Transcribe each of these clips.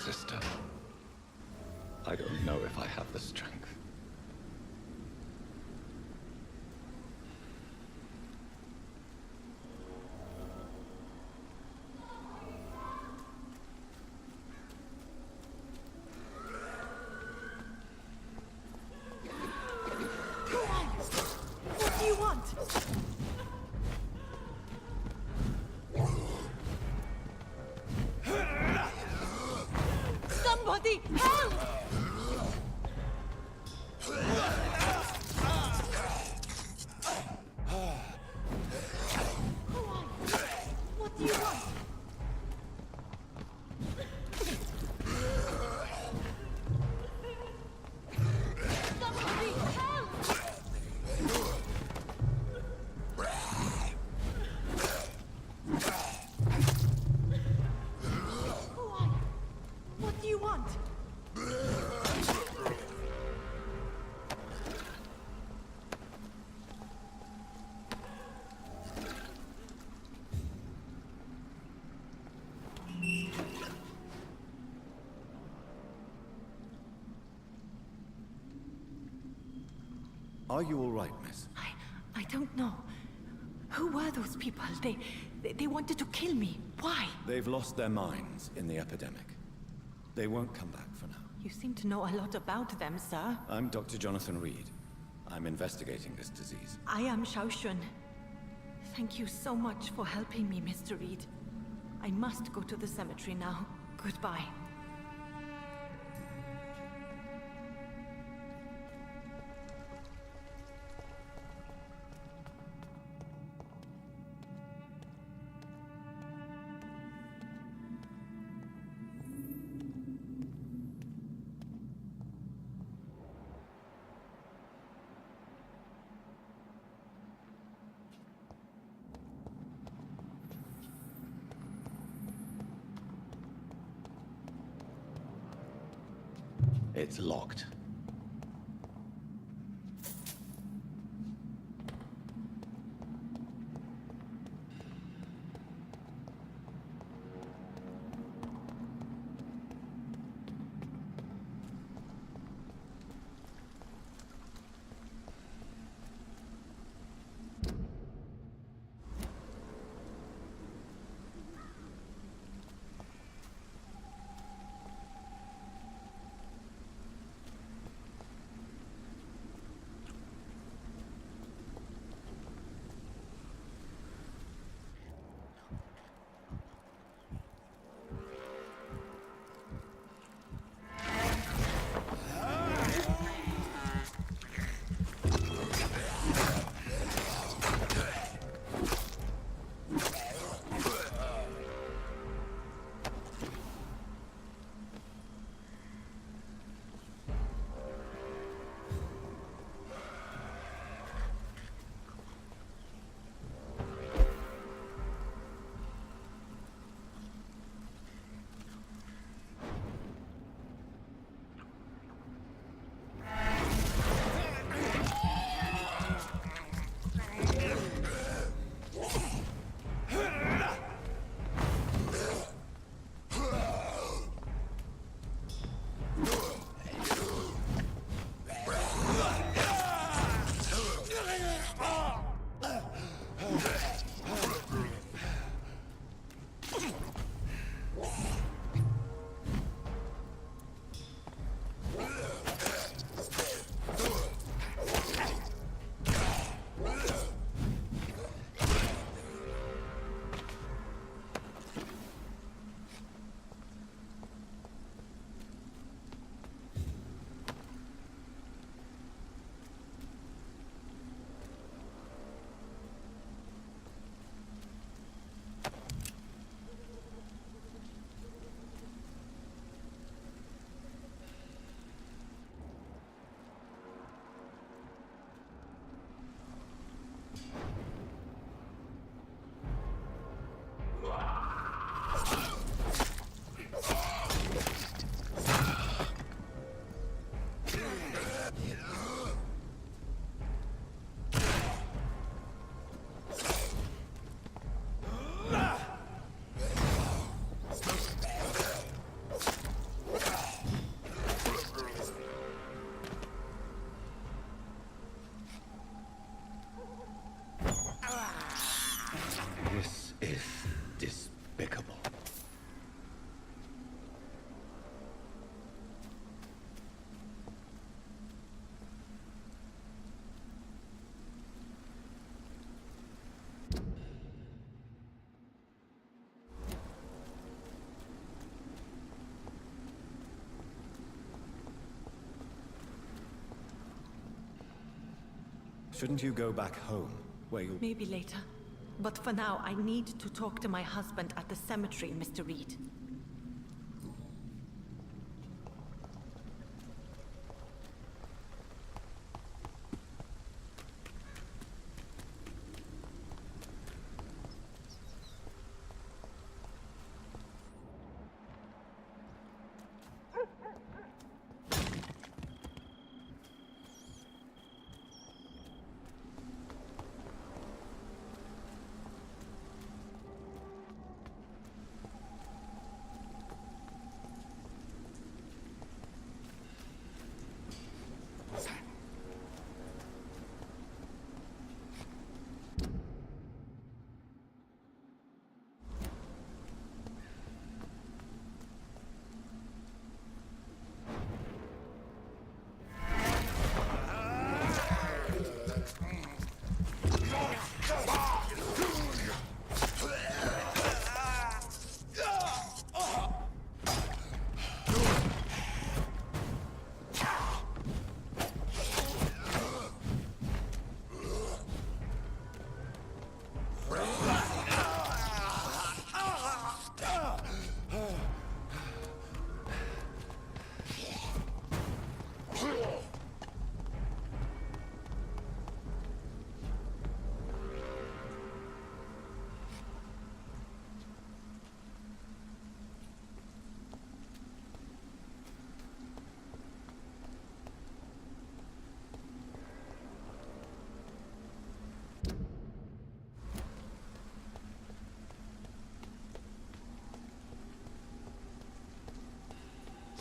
sister. I don't know if I have the strength. What do you want? Somebody help! What do you want? Somebody help! What do you want? Are you all right, miss? I don't know. Who were those people? They wanted to kill me. Why? They've lost their minds in the epidemic. They won't come back for now. You seem to know a lot about them, sir. I'm Dr. Jonathan Reed. I'm investigating this disease. I am Xiaoxun. Thank you so much for helping me, Mr. Reed. I must go to the cemetery now. Goodbye. It's locked. This is despicable. Shouldn't you go back home, where you'll... Maybe later. But for now, I need to talk to my husband at the cemetery, Mr. Reed.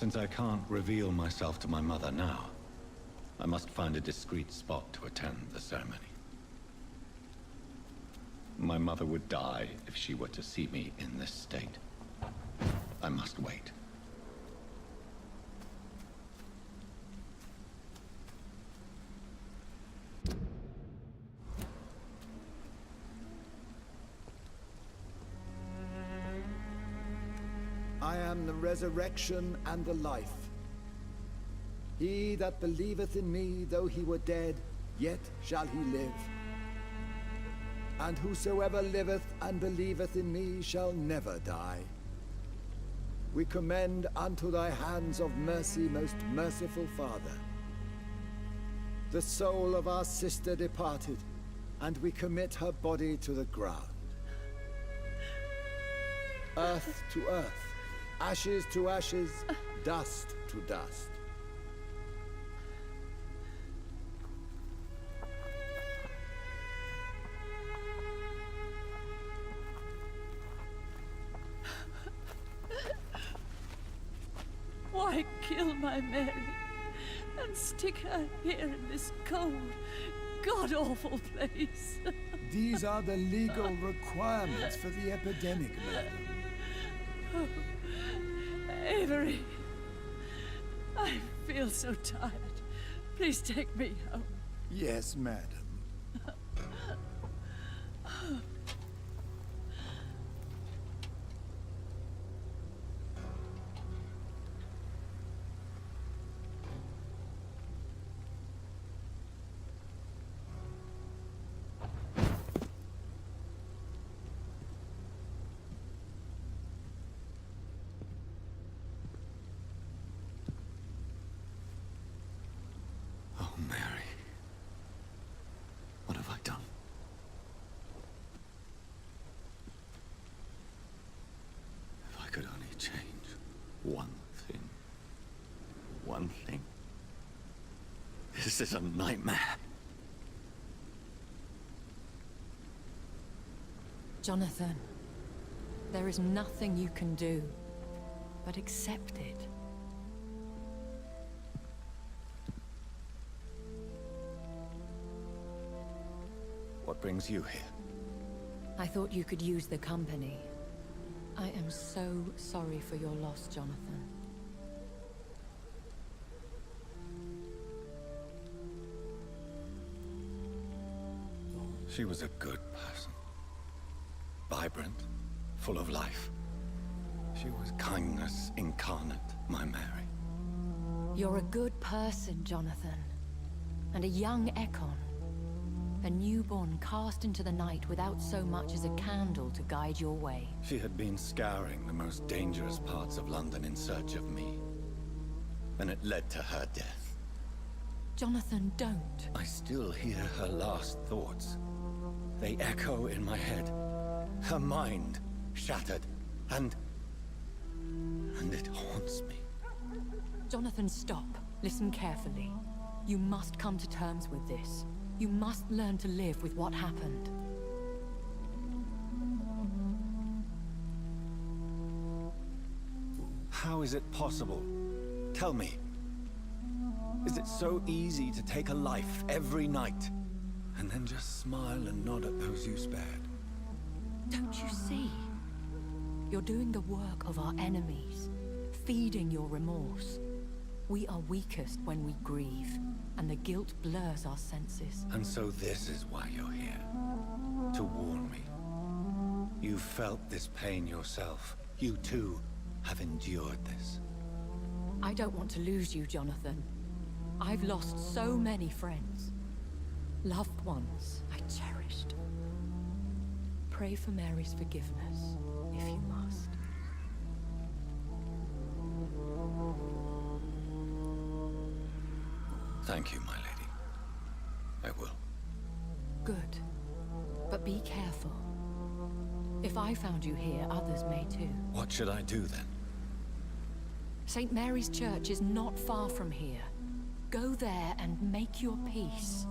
Since I can't reveal myself to my mother now, I must find a discreet spot to attend the ceremony. My mother would die if she were to see me in this state. I must wait. I am the resurrection and the life. He that believeth in me, though he were dead, yet shall he live. And whosoever liveth and believeth in me shall never die. We commend unto thy hands of mercy, most merciful Father, the soul of our sister departed, and we commit her body to the ground. Earth to earth, ashes to ashes, dust to dust. Why kill my Mary and stick her here in this cold, god-awful place? These are the legal requirements for the epidemic, madam. Avery, I feel so tired. Please take me home. Yes, madam. Oh, Mary. What have I done? If I could only change one thing. One thing. This is a nightmare. Jonathan, there is nothing you can do but accept it. What brings you here? I thought you could use the company. I am so sorry for your loss, Jonathan. She was a good person. Vibrant, full of life. She was kindness incarnate, my Mary. You're a good person, Jonathan. And a young Ekon. A newborn cast into the night without so much as a candle to guide your way. She had been scouring the most dangerous parts of London in search of me. And it led to her death. Jonathan, don't. I still hear her last thoughts. They echo in my head. Her mind shattered, and it haunts me. Jonathan, stop. Listen carefully. You must come to terms with this. You must learn to live with what happened. How is it possible? Tell me. Is it so easy to take a life every night, and then just smile and nod at those you spared? Don't you see? You're doing the work of our enemies, feeding your remorse. We are weakest when we grieve, and the guilt blurs our senses. And so this is why you're here. To warn me. You felt this pain yourself. You too have endured this. I don't want to lose you, Jonathan. I've lost so many friends. Loved ones I cherished. Pray for Mary's forgiveness, if you must. Thank you, my lady. I will. Good. But be careful. If I found you here, others may too. What should I do then? St. Mary's Church is not far from here. Go there and make your peace.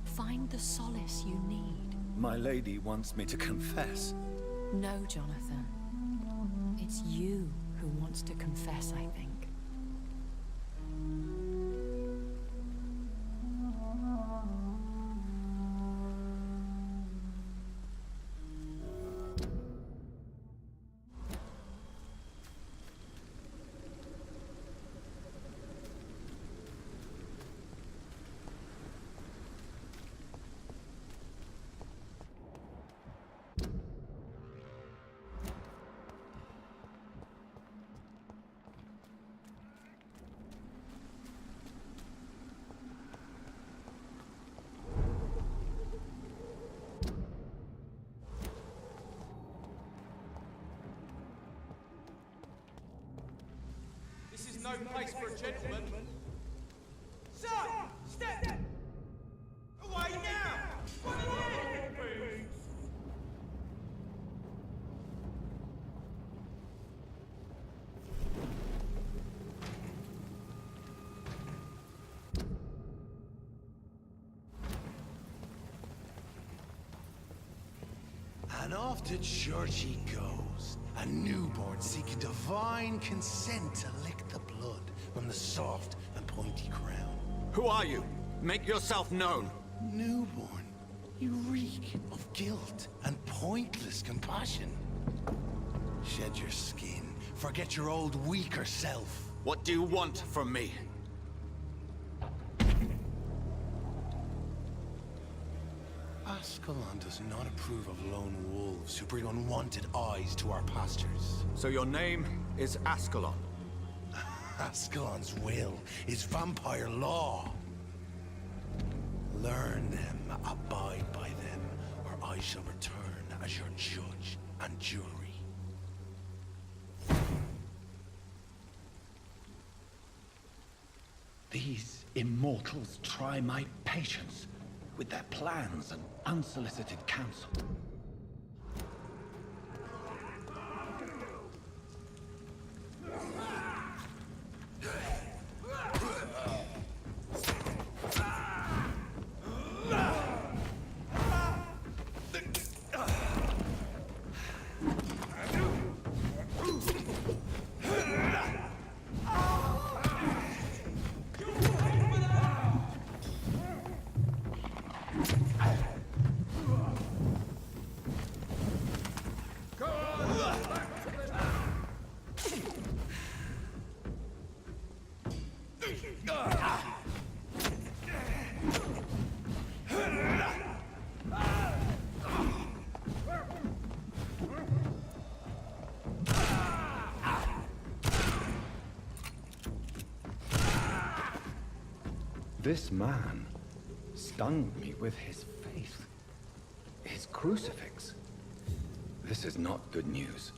Find the solace you need. My lady wants me to confess. No, Jonathan. It's you who wants to confess, I think. no place for a gentleman. Sir! Step! Away now! What away! And off to church he goes, a newborn seeking divine consent to lick the blood from the soft and pointy crown. Who are you? Make yourself known. Newborn, you reek of guilt and pointless compassion. Shed your skin, forget your old weaker self. What do you want from me? Ascalon does not approve of lone wolves who bring unwanted eyes to our pastures. So your name is Ascalon? Ascalon's will is vampire law. Learn them, abide by them, or I shall return as your judge and jury. These immortals try my patience with their plans and unsolicited counsel. This man stunned me with his faith. His crucifix. This is not good news.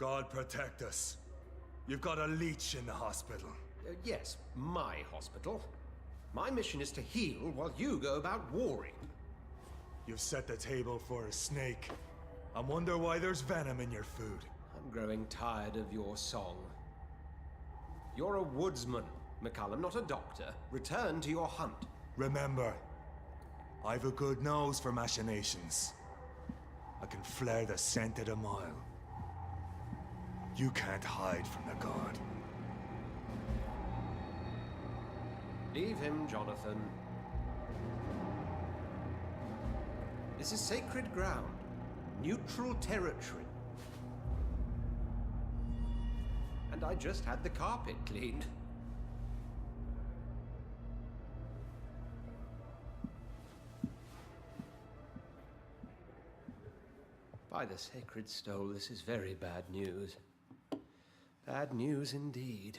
God protect us. You've got a leech in the hospital. Yes, my hospital. My mission is to heal while you go about warring. You've set the table for a snake. I wonder why there's venom in your food. I'm growing tired of your song. You're a woodsman, McCullum, not a doctor. Return to your hunt. Remember, I've a good nose for machinations. I can flare the scent at a mile. You can't hide from the god. Leave him, Jonathan. This is sacred ground. Neutral territory. And I just had the carpet cleaned. By the sacred stole, this is very bad news. Bad news indeed.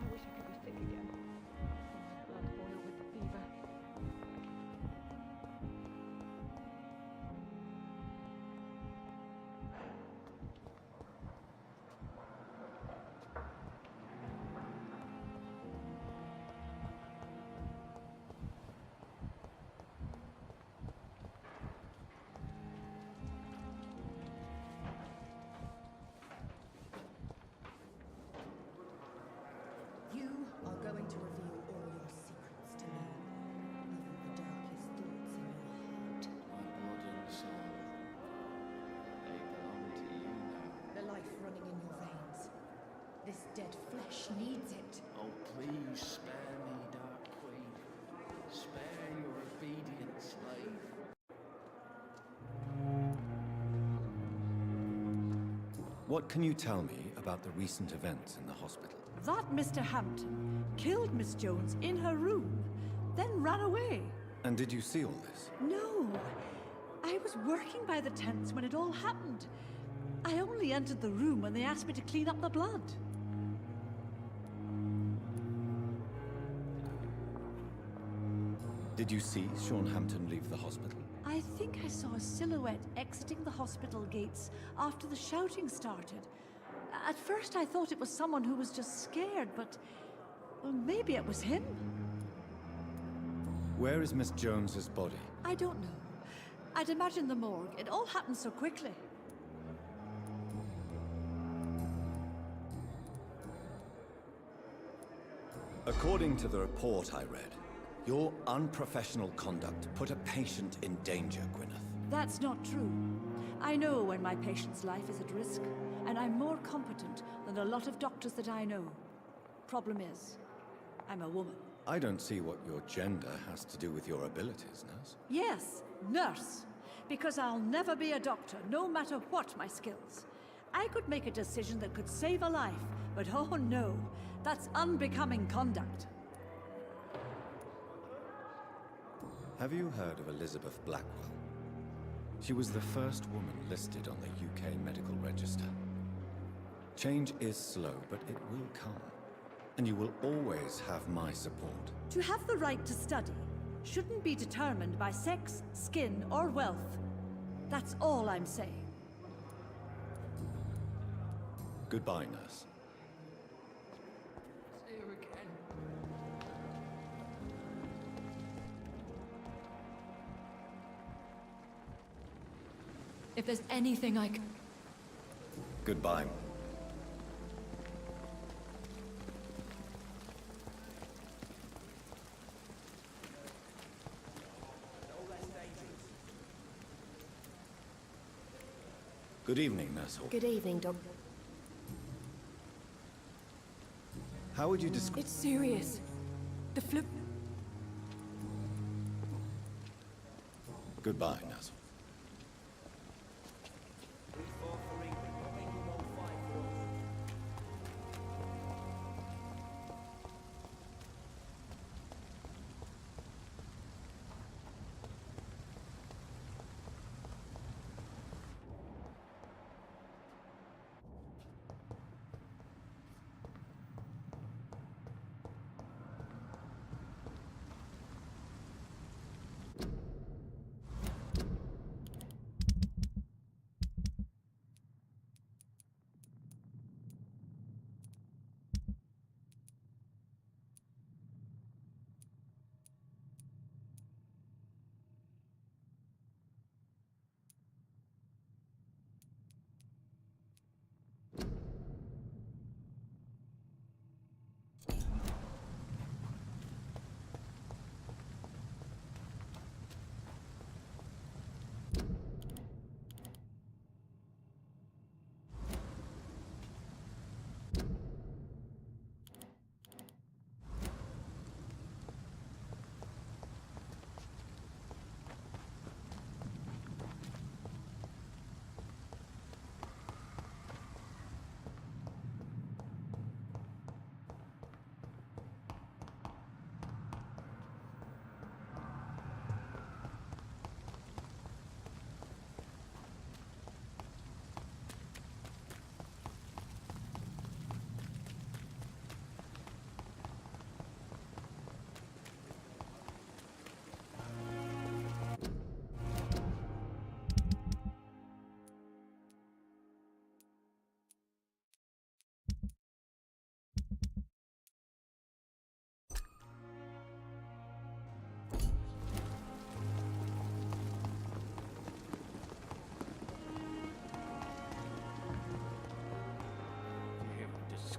I wish I could be sick again. Blood boil with the fever. You are going to reveal all your secrets to me, even the darkest thoughts in your heart. My blood and soul, they belong to you now. The life running in your veins. This dead flesh needs it. Oh, please spare me, Dark Queen. Spare your obedient slave. What can you tell me about the recent events in the hospital? That Mr. Hampton killed Miss Jones in her room, then ran away. And did you see all this? No, I was working by the tents when it all happened. I only entered the room when they asked me to clean up the blood. Did you see Sean Hampton leave the hospital? I think I saw a silhouette exiting the hospital gates after the shouting started. At first I thought it was someone who was just scared, but... well, maybe it was him. Where is Miss Jones's body? I don't know. I'd imagine the morgue. It all happened so quickly. According to the report I read, your unprofessional conduct put a patient in danger, Gwyneth. That's not true. I know when my patient's life is at risk, and I'm more competent than a lot of doctors that I know. Problem is, I'm a woman. I don't see what your gender has to do with your abilities, nurse. Yes, nurse. Because I'll never be a doctor, no matter what my skills. I could make a decision that could save a life, but oh no, that's unbecoming conduct. Have you heard of Elizabeth Blackwell? She was the first woman listed on the UK medical register. Change is slow, but it will come. And you will always have my support. To have the right to study shouldn't be determined by sex, skin, or wealth. That's all I'm saying. Goodbye, nurse. See you again. If there's anything I can... Goodbye. Good evening, Nurse Hall. Good evening, Doctor. How would you describe... It's serious. The flu... Goodbye, Nurse Hall.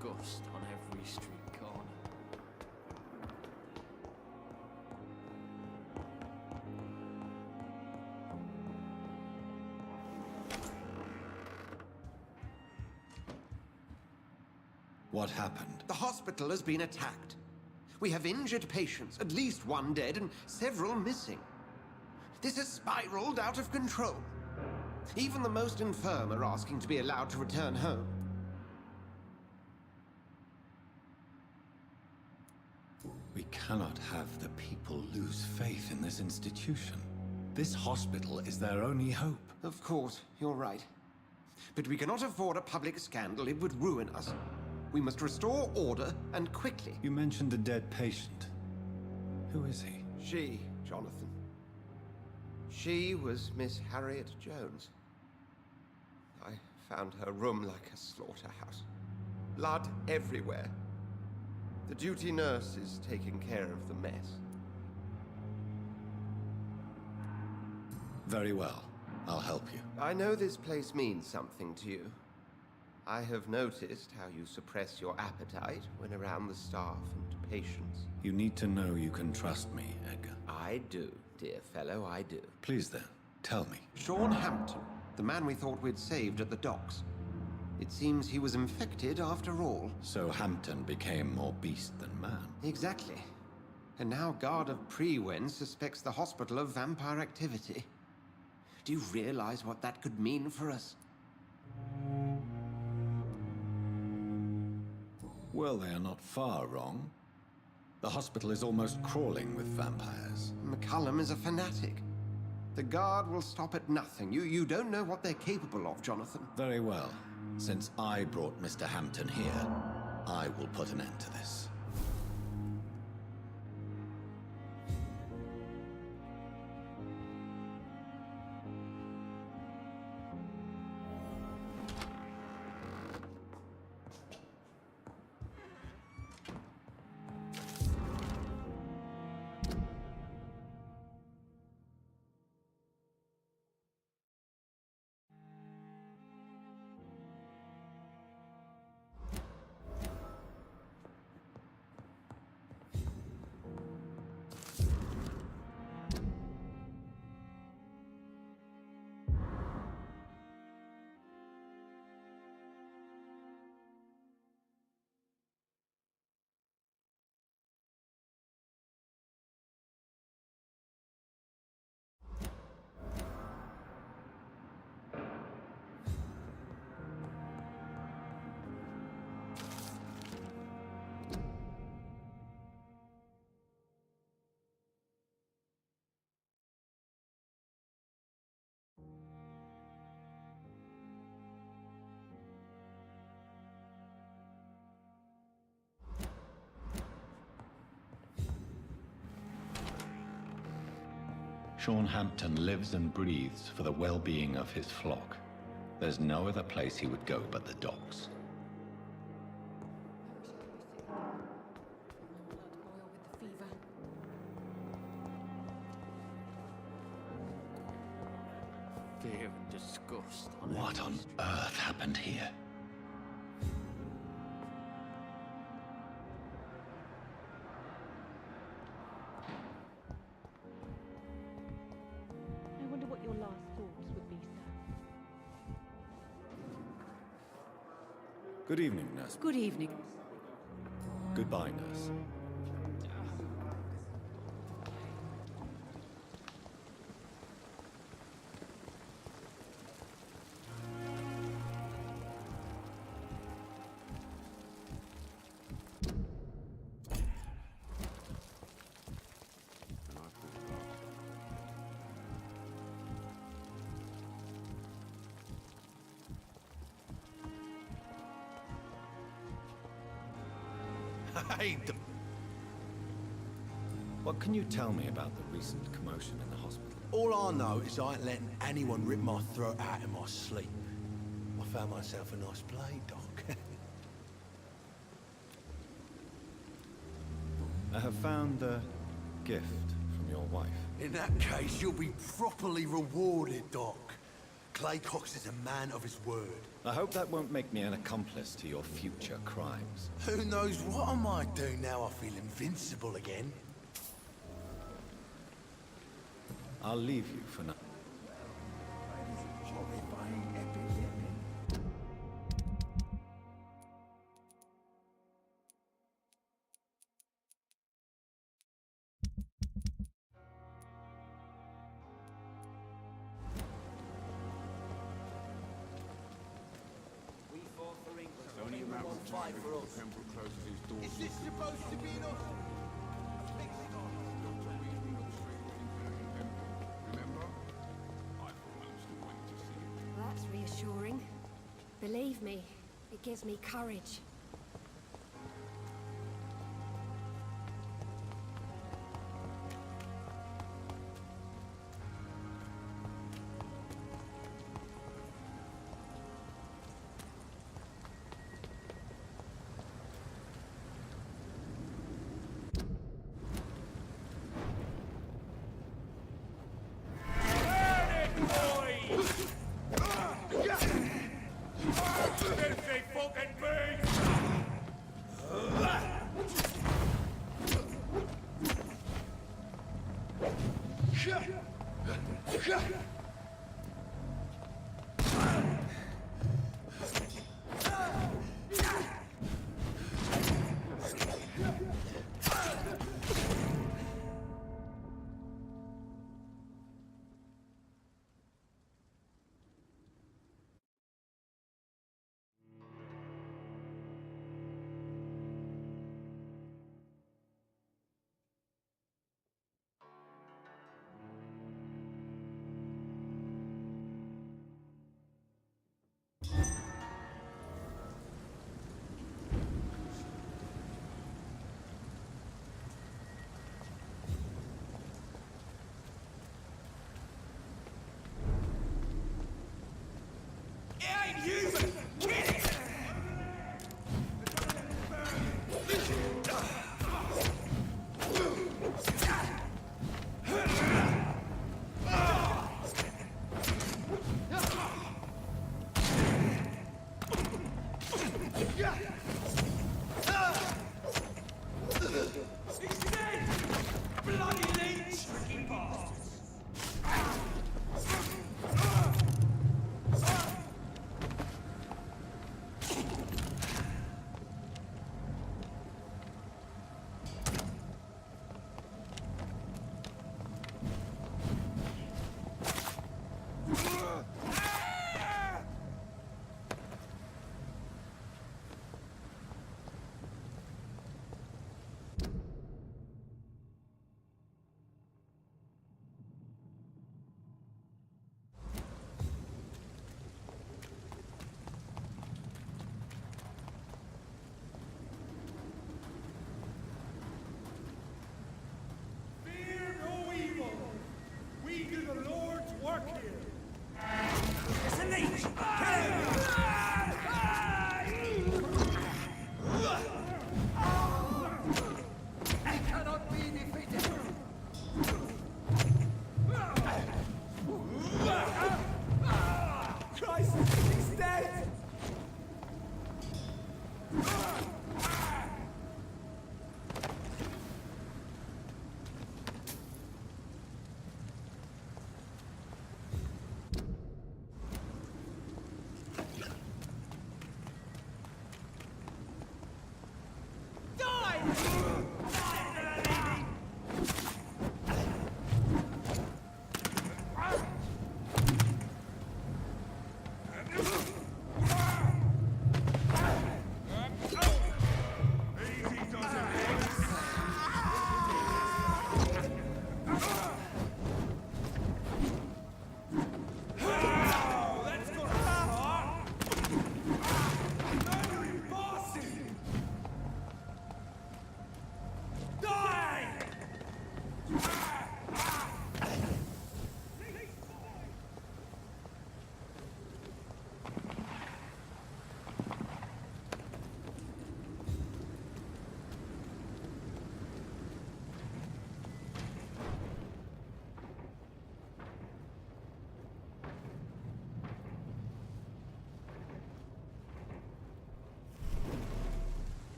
disgust on every street corner. What happened? The hospital has been attacked. We have injured patients, at least one dead and several missing. This has spiraled out of control. Even the most infirm are asking to be allowed to return home. We cannot have the people lose faith in this institution. This hospital is their only hope. Of course, you're right. But we cannot afford a public scandal. It would ruin us. We must restore order, and quickly. You mentioned a dead patient. Who is he? She, Jonathan. She was Miss Harriet Jones. I found her room like a slaughterhouse. Blood everywhere. The duty nurse is taking care of the mess. Very well. I'll help you. I know this place means something to you. I have noticed how you suppress your appetite when around the staff and patients. You need to know you can trust me, Edgar. I do, dear fellow, I do. Please then, tell me. Sean Hampton, the man we thought we'd saved at the docks. It seems he was infected after all. So Hampton became more beast than man. Exactly. And now Guard of Prewen suspects the hospital of vampire activity. Do you realize what that could mean for us? Well, they are not far wrong. The hospital is almost crawling with vampires. McCullum is a fanatic. The Guard will stop at nothing. You don't know what they're capable of, Jonathan. Very well. Since I brought Mr. Hampton here, I will put an end to this. Sean Hampton lives and breathes for the well-being of his flock. There's no other place he would go but the docks. Fear and disgust on What on earth happened here? I wonder what your last thoughts would be, sir. Good evening, nurse. Good evening. Goodbye, nurse. What can you tell me about the recent commotion in the hospital? All I know is I ain't letting anyone rip my throat out in my sleep. I found myself a nice blade, Doc. I have found a gift from your wife. In that case, you'll be properly rewarded, Doc. Claycox is a man of his word. I hope that won't make me an accomplice to your future crimes. Who knows what I might do now I feel invincible again? I'll leave you for now. Is this supposed to be enough? That's reassuring. Believe me, it gives me courage.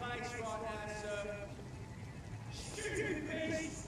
face right now, sir. Stupid beast!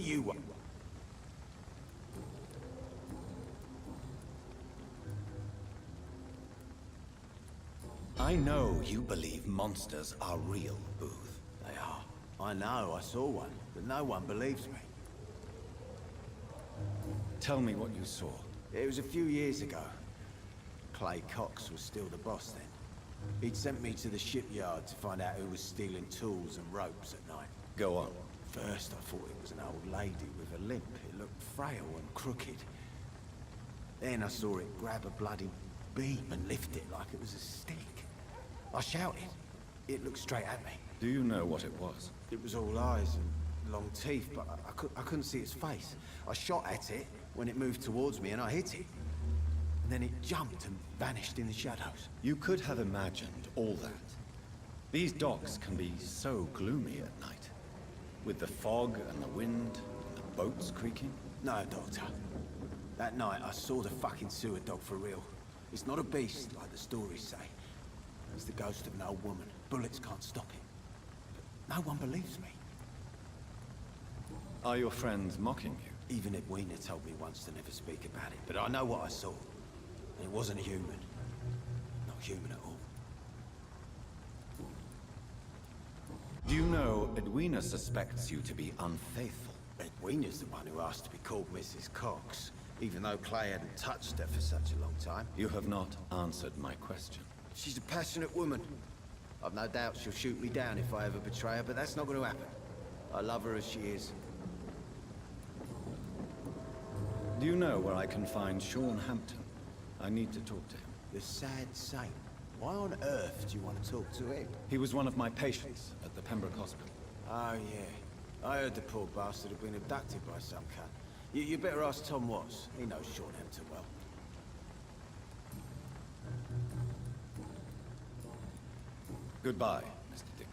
You want? I know you believe monsters are real, Booth. They are. I know, I saw one, but no one believes me. Tell me what you saw. It was a few years ago. Clay Cox was still the boss then. He'd sent me to the shipyard to find out who was stealing tools and ropes at night. Go on. First, I thought it was an old lady with a limp. It looked frail and crooked. Then I saw it grab a bloody beam and lift it like it was a stick. I shouted. It looked straight at me. Do you know what it was? It was all eyes and long teeth, but I couldn't see its face. I shot at it when it moved towards me and I hit it. And then it jumped and vanished in the shadows. You could have imagined all that. These docks can be so gloomy at night. With the fog and the wind and the boats creaking? No, Doctor. That night I saw the fucking sewer dog for real. It's not a beast like the stories say. It's the ghost of an old woman. Bullets can't stop it. But no one believes me. Are your friends mocking you? Even Edwina told me once to never speak about it, but I know what I saw. And it wasn't human. Not human at all. Do you know Edwina suspects you to be unfaithful? Edwina's the one who asked to be called Mrs. Cox, even though Clay hadn't touched her for such a long time. You have not answered my question. She's a passionate woman. I've no doubt she'll shoot me down if I ever betray her, but that's not going to happen. I love her as she is. Do you know where I can find Sean Hampton? I need to talk to him. The sad saint. Why on earth do you want to talk to him? He was one of my patients at the Pembroke Hospital. Oh, yeah. I heard the poor bastard had been abducted by some cunt. You better ask Tom Watts. He knows Sean Hampton well. Goodbye, Mr. Digby.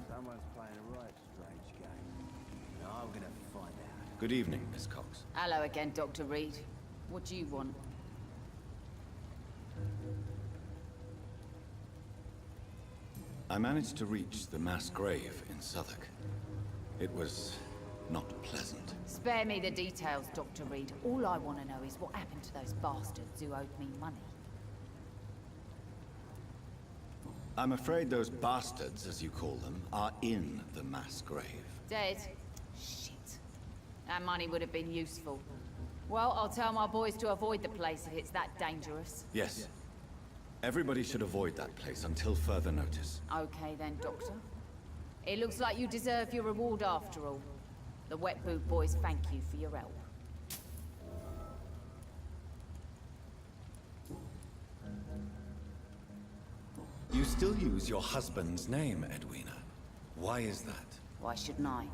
Someone's playing a right strange game. Now I'm gonna find out. Good evening, Miss Cox. Hello again, Dr. Reed. What do you want? I managed to reach the mass grave in Southwark. It was not pleasant. Spare me the details, Dr. Reed. All I want to know is what happened to those bastards who owed me money. I'm afraid those bastards, as you call them, are in the mass grave. Dead? Shit. That money would have been useful. Well, I'll tell my boys to avoid the place if it's that dangerous. Yes. Everybody should avoid that place until further notice. Okay then, Doctor. It looks like you deserve your reward after all. The Wet Boot Boys thank you for your help. You still use your husband's name, Edwina. Why is that? Why shouldn't I?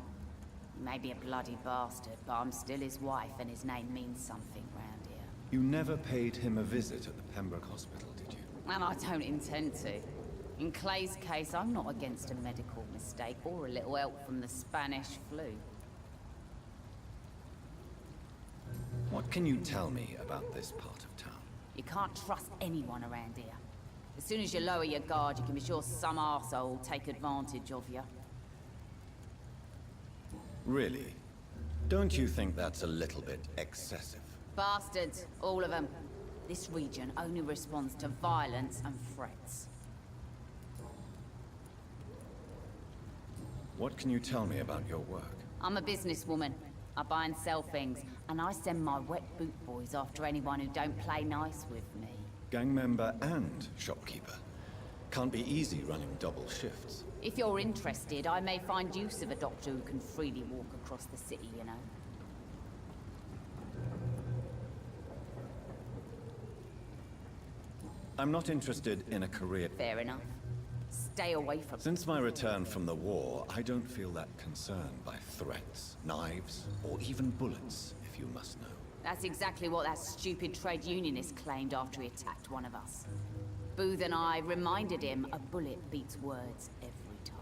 He may be a bloody bastard, but I'm still his wife and his name means something round here. You never paid him a visit at the Pembroke Hospital, did you? And I don't intend to. In Clay's case, I'm not against a medical mistake or a little help from the Spanish flu. What can you tell me about this part of town? You can't trust anyone around here. As soon as you lower your guard, you can be sure some arsehole will take advantage of you. Really? Don't you think that's a little bit excessive? Bastards, all of them. This region only responds to violence and threats. What can you tell me about your work? I'm a businesswoman. I buy and sell things, and I send my Wet Boot Boys after anyone who don't play nice with me. Gang member and shopkeeper. Can't be easy running double shifts. If you're interested, I may find use of a doctor who can freely walk across the city, you know. I'm not interested in a career. Fair enough. Stay away from... Since my return from the war, I don't feel that concerned by threats, knives, or even bullets, if you must know. That's exactly what that stupid trade unionist claimed after he attacked one of us. Booth and I reminded him a bullet beats words every time.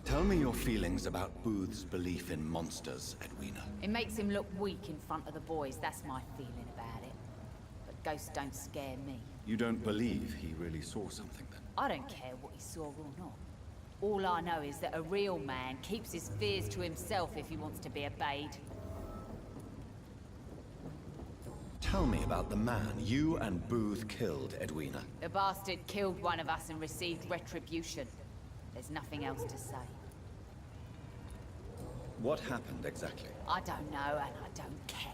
Tell me your feelings about Booth's belief in monsters, Edwina. It makes him look weak in front of the boys, that's my feeling about it. But ghosts don't scare me. You don't believe he really saw something, then? I don't care what he saw or not. All I know is that a real man keeps his fears to himself if he wants to be obeyed. Tell me about the man you and Booth killed, Edwina. The bastard killed one of us and received retribution. There's nothing else to say. What happened exactly? I don't know, and I don't care.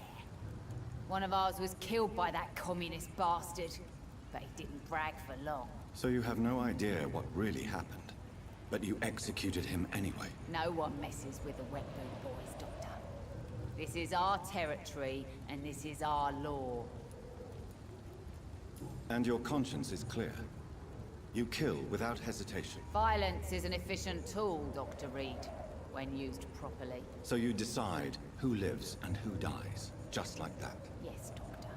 One of ours was killed by that communist bastard, but he didn't brag for long. So you have no idea what really happened, but you executed him anyway. No one messes with the Wet Boot Boys, Doctor. This is our territory, and this is our law. And your conscience is clear. You kill without hesitation. Violence is an efficient tool, Dr. Reed, when used properly. So you decide who lives and who dies, just like that. Yes, Doctor.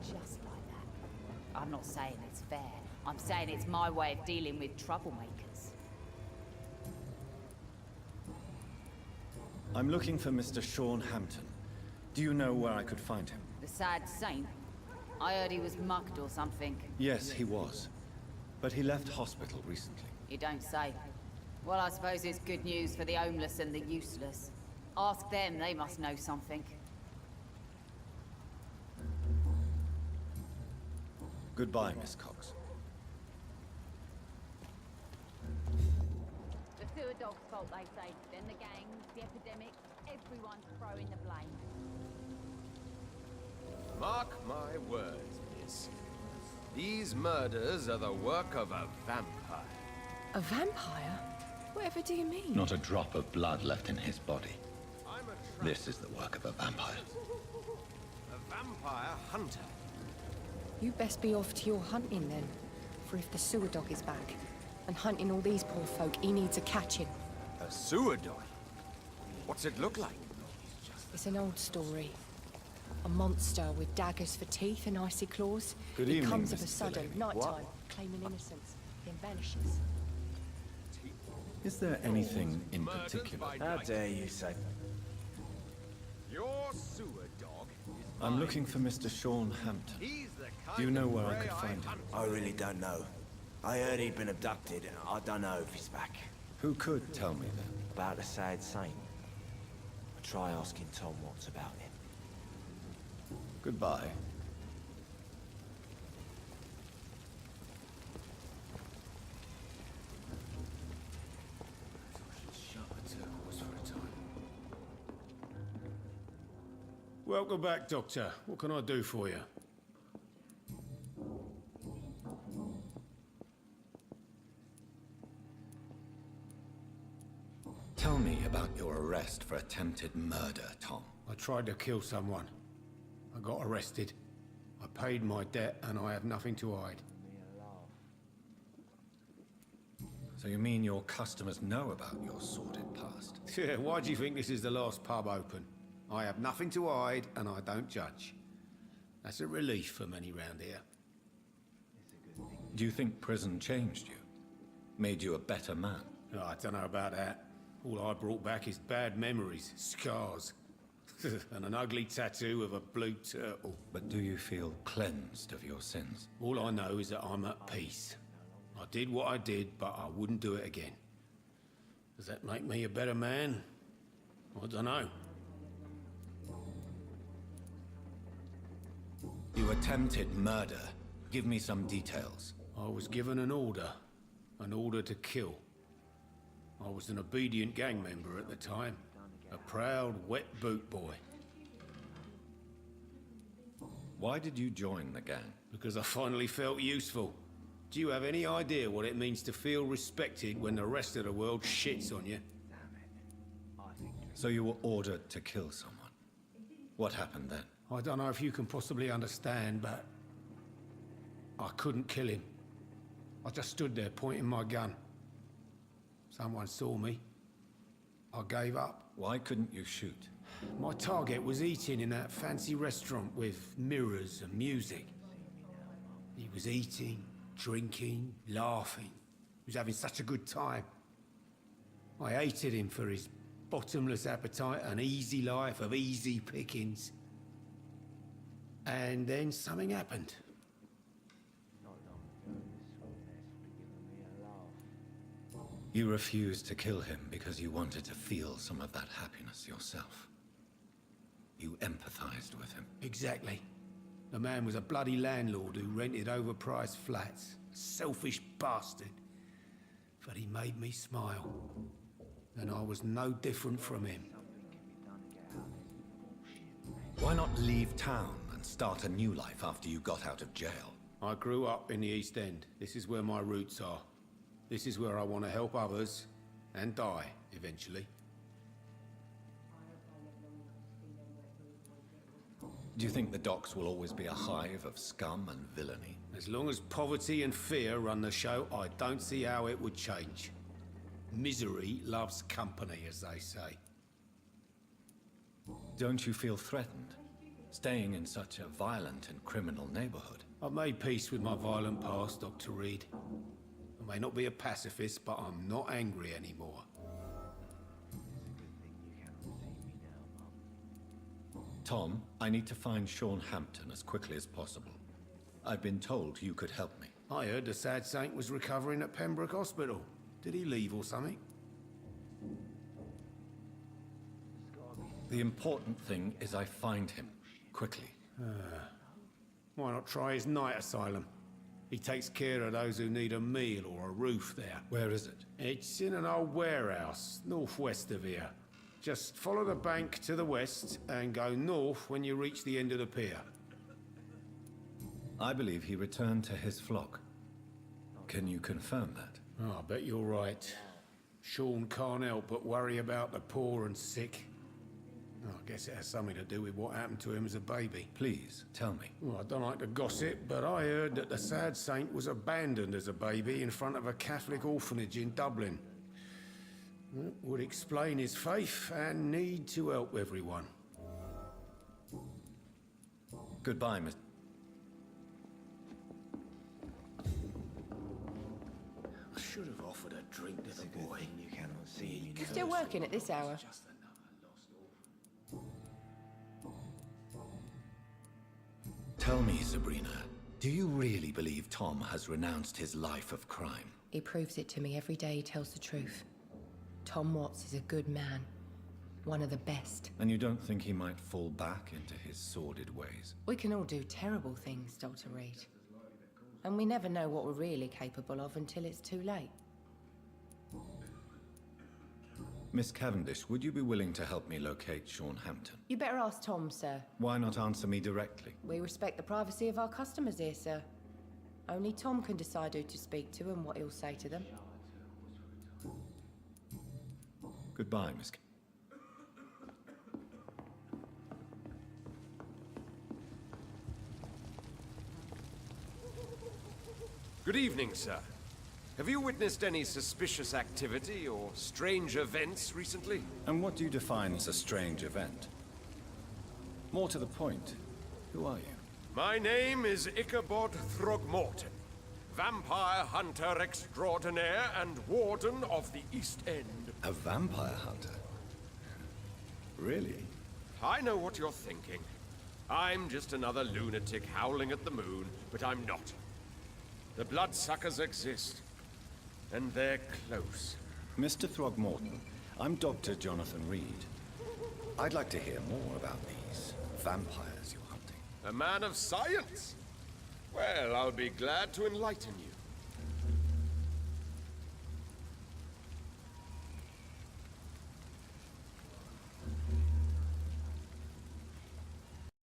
Just like that. I'm not saying it's fair. I'm saying it's my way of dealing with troublemakers. I'm looking for Mr. Sean Hampton. Do you know where I could find him? The sad saint? I heard he was mugged or something. Yes, he was. But he left hospital recently. You don't say. Well, I suppose it's good news for the homeless and the useless. Ask them, they must know something. Goodbye, Miss Cox. The sewer dog's fault, they say. Then the gangs, the epidemic, everyone's throwing the blame. Mark my words, miss. These murders are the work of a vampire. A vampire? Whatever do you mean? Not a drop of blood left in his body. This is the work of a vampire. A vampire hunter. You best be off to your hunting then. For if the sewer dog is back, and hunting all these poor folk, he needs a catching. A sewer dog? What's it look like? It's an old story. A monster with daggers for teeth and icy claws. Good He evening, comes of a Mrs. sudden, Delaney. nighttime, claiming innocence, then vanishes. Is there anything in particular? How dare you say? Your sewer dog is I'm looking for Mr. Sean Hampton. He's the kind Do you know of where I prey could find him? I really don't know. I heard he'd been abducted, and I don't know if he's back. Who could tell me then? About the sad saint. I'll try asking Tom what's about him. Goodbye. Welcome back, Doctor. What can I do for you? Tell me about your arrest for attempted murder, Tom. I tried to kill someone. I got arrested. I paid my debt and I have nothing to hide. So you mean your customers know about your sordid past? Yeah, why do you think this is the last pub open? I have nothing to hide and I don't judge. That's a relief for many round here. Do you think prison changed you? Made you a better man? Oh, I don't know about that. All I brought back is bad memories, scars, and an ugly tattoo of a blue turtle. But do you feel cleansed of your sins? All I know is that I'm at peace. I did what I did, but I wouldn't do it again. Does that make me a better man? I don't know. You attempted murder. Give me some details. I was given an order to kill. I was an obedient gang member at the time, a proud, wet boot boy. Why did you join the gang? Because I finally felt useful. Do you have any idea what it means to feel respected when the rest of the world shits on you? So you were ordered to kill someone. What happened then? I don't know if you can possibly understand, but I couldn't kill him. I just stood there pointing my gun. Someone saw me. I gave up. Why couldn't you shoot? My target was eating in that fancy restaurant with mirrors and music. He was eating, drinking, laughing. He was having such a good time. I hated him for his bottomless appetite and easy life of easy pickings. And then something happened. You refused to kill him because you wanted to feel some of that happiness yourself. You empathized with him. Exactly. The man was a bloody landlord who rented overpriced flats. A selfish bastard. But he made me smile. And I was no different from him. Why not leave town and start a new life after you got out of jail? I grew up in the East End. This is where my roots are. This is where I want to help others and die eventually. Do you think the docks will always be a hive of scum and villainy? As long as poverty and fear run the show, I don't see how it would change. Misery loves company, as they say. Don't you feel threatened, staying in such a violent and criminal neighborhood? I've made peace with my violent past, Dr. Reed. I may not be a pacifist, but I'm not angry anymore. Tom, I need to find Sean Hampton as quickly as possible. I've been told you could help me. I heard the sad saint was recovering at Pembroke Hospital. Did he leave or something? The important thing is I find him, quickly. Why not try his night asylum? He takes care of those who need a meal or a roof there. Where is it? It's in an old warehouse, northwest of here. Just follow the bank to the west and go north when you reach the end of the pier. I believe he returned to his flock. Can you confirm that? Oh, I bet you're right. Sean can't help but worry about the poor and sick. Oh, I guess it has something to do with what happened to him as a baby. Please, tell me. Well, I don't like to gossip, but I heard that the sad saint was abandoned as a baby in front of a Catholic orphanage in Dublin. That would explain his faith and need to help everyone. Goodbye, Mr. I should have offered a drink to the boy. You cannot see. You're still working at this hour? Tell me, Sabrina, do you really believe Tom has renounced his life of crime? He proves it to me every day he tells the truth. Tom Watts is a good man. One of the best. And you don't think he might fall back into his sordid ways? We can all do terrible things, Dr. Reed. And we never know what we're really capable of until it's too late. Miss Cavendish, would you be willing to help me locate Sean Hampton? You better ask Tom, sir. Why not answer me directly? We respect the privacy of our customers here, sir. Only Tom can decide who to speak to and what he'll say to them. Goodbye, Miss. Good evening, sir. Have you witnessed any suspicious activity or strange events recently? And what do you define as a strange event? More to the point, who are you? My name is Ichabod Throgmorton, vampire hunter extraordinaire and warden of the East End. A vampire hunter? Really? I know what you're thinking. I'm just another lunatic howling at the moon, but I'm not. The bloodsuckers exist, and they're close. Mr. Throgmorton, I'm Dr. Jonathan Reed. I'd like to hear more about these vampires you're hunting. A man of science? Well, I'll be glad to enlighten you.